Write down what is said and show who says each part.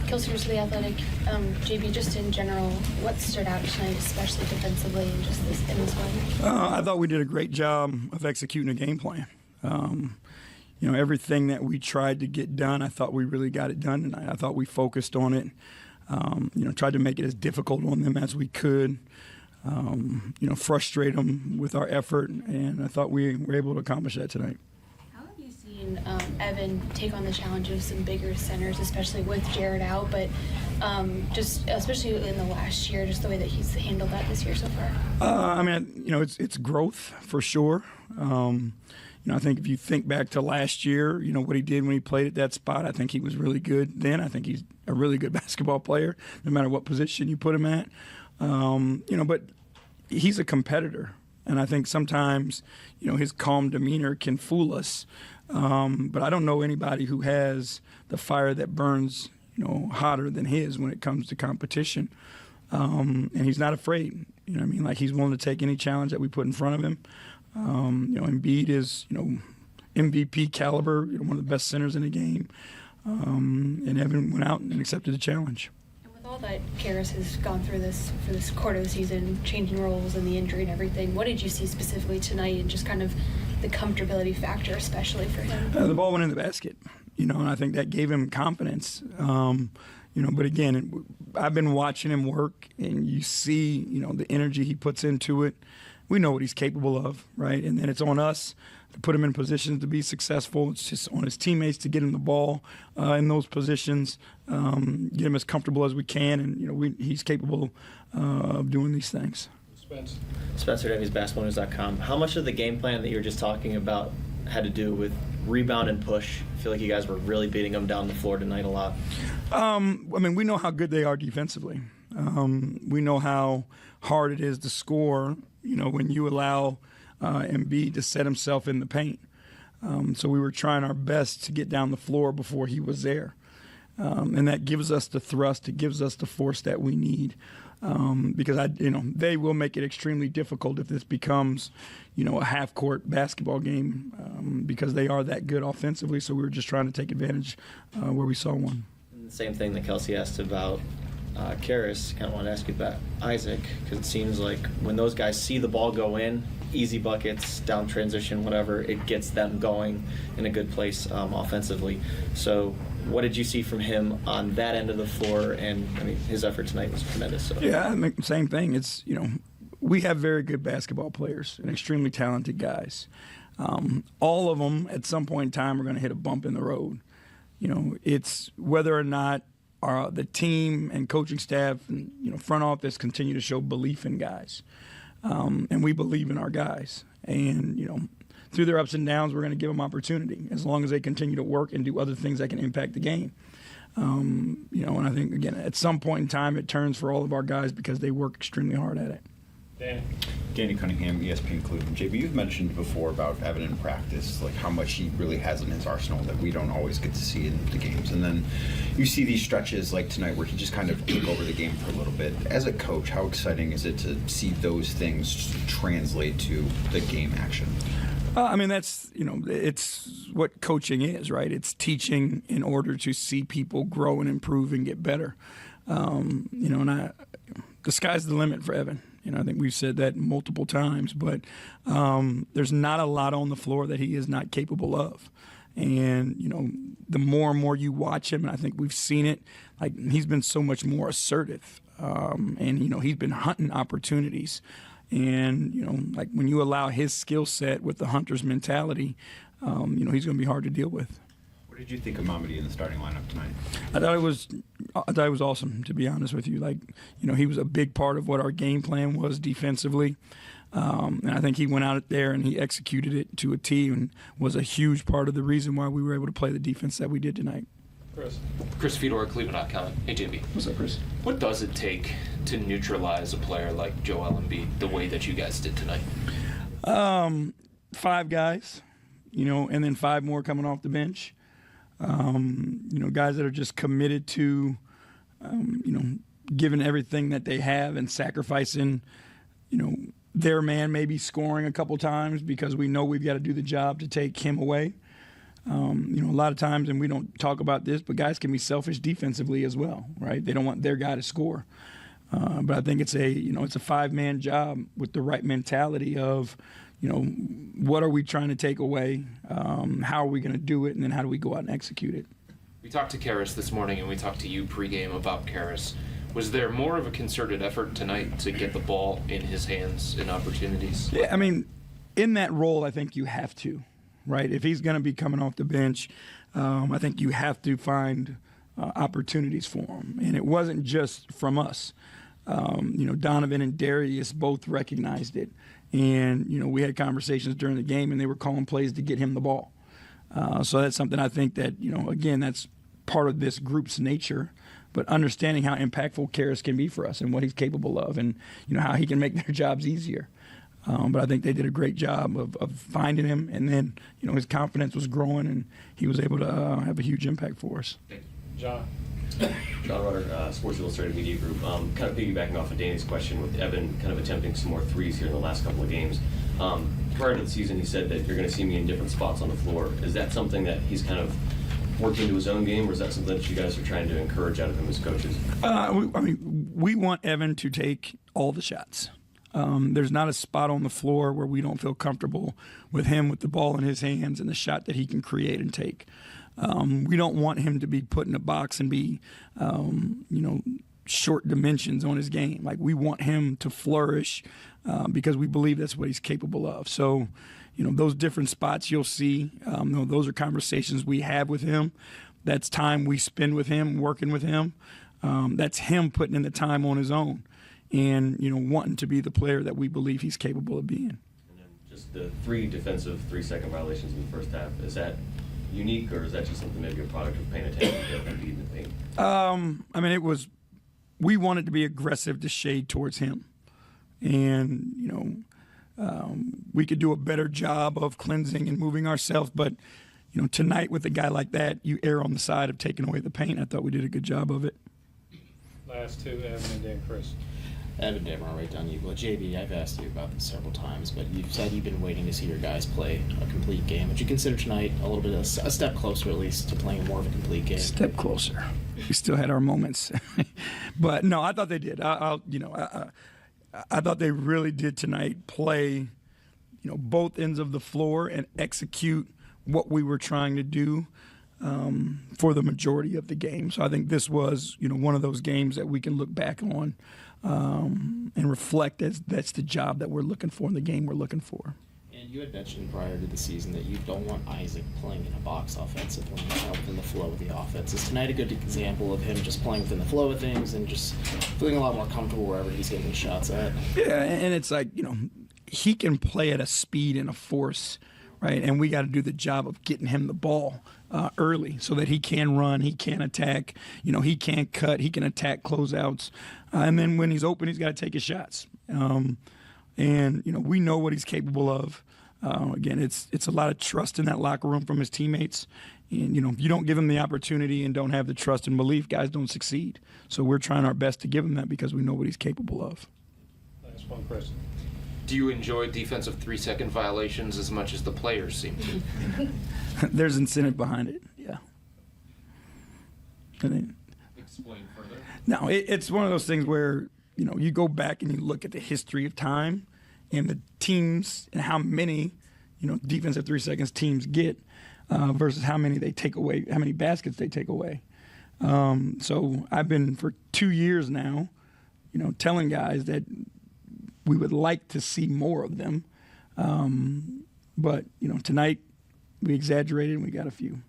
Speaker 1: Kelsey's the Athletic. J.B., just in general, what stood out tonight, especially defensively and just in this win?
Speaker 2: I thought we did a great job of executing a game plan. Everything that we tried to get done, I thought we really got it done tonight. I thought we focused on it, tried to make it as difficult on them as we could, frustrate them with our effort, and I thought we were able to accomplish that tonight.
Speaker 1: How have you seen Evan take on the challenge of some bigger centers, especially with Jared out, but just especially in the last year, just the way that he's handled that this year so far?
Speaker 2: It's growth for sure. I think if you think back to last year, what he did when he played at that spot, I think he was really good then. I think he's a really good basketball player, no matter what position you put him at. But he's a competitor. And I think sometimes, his calm demeanor can fool us. But I don't know anybody who has the fire that burns, hotter than his when it comes to competition. And he's not afraid. He's willing to take any challenge that we put in front of him. Embiid is, MVP caliber, one of the best centers in the game. And Evan went out and accepted the challenge.
Speaker 1: And with all that Caris has gone through this for this quarter of the season, changing roles and the injury and everything, what did you see specifically tonight and just kind of the comfortability factor, especially for him?
Speaker 2: The ball went in the basket, and I think that gave him confidence. But again, I've been watching him work, and you see, the energy he puts into it. We know what he's capable of, right? And then it's on us to put him in positions to be successful. It's just on his teammates to get him the ball in those positions, get him as comfortable as we can, and he's capable of doing these things.
Speaker 3: Spencer Davies, basketballnews.com. How much of the game plan that you were just talking about had to do with rebound and push? I feel like you guys were really beating them down the floor tonight a lot.
Speaker 2: We know how good they are defensively. We know how hard it is to score, when you allow Embiid to set himself in the paint. So we were trying our best to get down the floor before he was there. And that gives us the thrust, it gives us the force that we need. Because they will make it extremely difficult if this becomes, a half-court basketball game, because they are that good offensively. So we were just trying to take advantage where we saw one.
Speaker 3: And the same thing that Kelsey asked about Caris, kind of want to ask you about Isaac, because it seems like when those guys see the ball go in, easy buckets, down transition, whatever, it gets them going in a good place offensively. So what did you see from him on that end of the floor? And his effort tonight was tremendous. So.
Speaker 2: Yeah, same thing. It's, we have very good basketball players and extremely talented guys. All of them at some point in time are going to hit a bump in the road. It's whether or not the team and coaching staff and front office continue to show belief in guys, and we believe in our guys. And through their ups and downs, we're going to give them opportunity as long as they continue to work and do other things that can impact the game. And I think again at some point in time it turns for all of our guys because they work extremely hard at it.
Speaker 4: Danny Cunningham, ESPN Cleveland. JB, you've mentioned before about Evan in practice, like how much he really has in his arsenal that we don't always get to see in the games. And then you see these stretches like tonight where he just kind of took over the game for a little bit. As a coach, how exciting is it to see those things translate to the game action?
Speaker 2: That's, it's what coaching is, right? It's teaching in order to see people grow and improve and get better. The sky's the limit for Evan. I think we've said that multiple times, but there's not a lot on the floor that he is not capable of. And, the more and more you watch him, and I think we've seen it, like he's been so much more assertive. And he's been hunting opportunities. And, like when you allow his skill set with the hunter's mentality, he's going to be hard to deal with.
Speaker 4: What did you think of Mobley in the starting lineup tonight?
Speaker 2: I thought it was awesome, to be honest with you. Like, he was a big part of what our game plan was defensively. And I think he went out there and he executed it to a T and was a huge part of the reason why we were able to play the defense that we did tonight.
Speaker 5: Chris Fedor, Cleveland.com. Hey, J.B.
Speaker 2: What's up, Chris?
Speaker 5: What does it take to neutralize a player like Joel Embiid the way that you guys did tonight?
Speaker 2: 5 guys, and then 5 more coming off the bench. Guys that are just committed to, giving everything that they have and sacrificing, their man maybe scoring a couple times because we know we've got to do the job to take him away. A lot of times, and we don't talk about this, but guys can be selfish defensively as well, right? They don't want their guy to score. But I think it's a 5-man job with the right mentality of, what are we trying to take away? How are we going to do it? And then how do we go out and execute it?
Speaker 5: We talked to Caris this morning, and we talked to you pregame about Caris. Was there more of a concerted effort tonight to get the ball in his hands in opportunities?
Speaker 2: Yeah, I mean, in that role, I think you have to, right? If he's going to be coming off the bench, I think you have to find opportunities for him. And it wasn't just from us. Donovan and Darius both recognized it. And, we had conversations during the game, and they were calling plays to get him the ball. So that's something I think that, again, that's part of this group's nature. But understanding how impactful Caris can be for us and what he's capable of and, how he can make their jobs easier. But I think they did a great job of finding him. And then, his confidence was growing, and he was able to have a huge impact for us.
Speaker 6: John.
Speaker 7: John Rutter, Sports Illustrated Media Group. Kind of piggybacking off of Danny's question with Evan kind of attempting some more threes here in the last couple of games. Prior to the season, he said that you're going to see me in different spots on the floor. Is that something that he's kind of working into his own game, or is that something that you guys are trying to encourage out of him as coaches?
Speaker 2: We want Evan to take all the shots. There's not a spot on the floor where we don't feel comfortable with him with the ball in his hands and the shot that he can create and take. We don't want him to be put in a box and be, short dimensions on his game. Like, we want him to flourish because we believe that's what he's capable of. So, those different spots you'll see, those are conversations we have with him. That's time we spend with him, working with him. That's him putting in the time on his own and, wanting to be the player that we believe he's capable of being.
Speaker 7: And then just the 3 defensive 3-second violations in the first half, is that unique, or is that just something maybe a product of paying attention to Embiid in the paint?
Speaker 2: We wanted to be aggressive to shade towards him. And, we could do a better job of cleansing and moving ourselves. But, tonight with a guy like that, you err on the side of taking away the paint. I thought we did a good job of it.
Speaker 6: Last 2, Evan and then Chris.
Speaker 8: Evan Damar, right down to you. Well, JB, I've asked you about this several times, but you've said you've been waiting to see your guys play a complete game. Would you consider tonight a little bit of a step closer, at least, to playing more of a complete game?
Speaker 2: Step closer. We still had our moments. But, no, I thought they did. I thought they really did tonight play, both ends of the floor and execute what we were trying to do for the majority of the game. So I think this was, one of those games that we can look back on and reflect as that's the job that we're looking for in the game we're looking for.
Speaker 8: And you had mentioned prior to the season that you don't want Isaac playing in a box offensively, within the flow of the offense. Is tonight a good example of him just playing within the flow of things and just feeling a lot more comfortable wherever he's getting his shots at?
Speaker 2: Yeah, and it's like, he can play at a speed and a force, right? And we got to do the job of getting him the ball early so that he can run, he can attack, he can cut, he can attack closeouts. And then when he's open, he's got to take his shots. And, we know what he's capable of. Again, it's a lot of trust in that locker room from his teammates. And, if you don't give him the opportunity and don't have the trust and belief, guys don't succeed. So we're trying our best to give him that because we know what he's capable of.
Speaker 6: Last one, Chris.
Speaker 5: Do you enjoy defensive 3-second violations as much as the players seem to?
Speaker 2: There's incentive behind it, yeah.
Speaker 5: Explain further.
Speaker 2: No, it's one of those things where, you go back and you look at the history of time and the teams and how many, defensive 3 seconds teams get versus how many they take away, how many baskets they take away. So I've been for 2 years now, telling guys that we would like to see more of them. But, tonight we exaggerated and we got a few.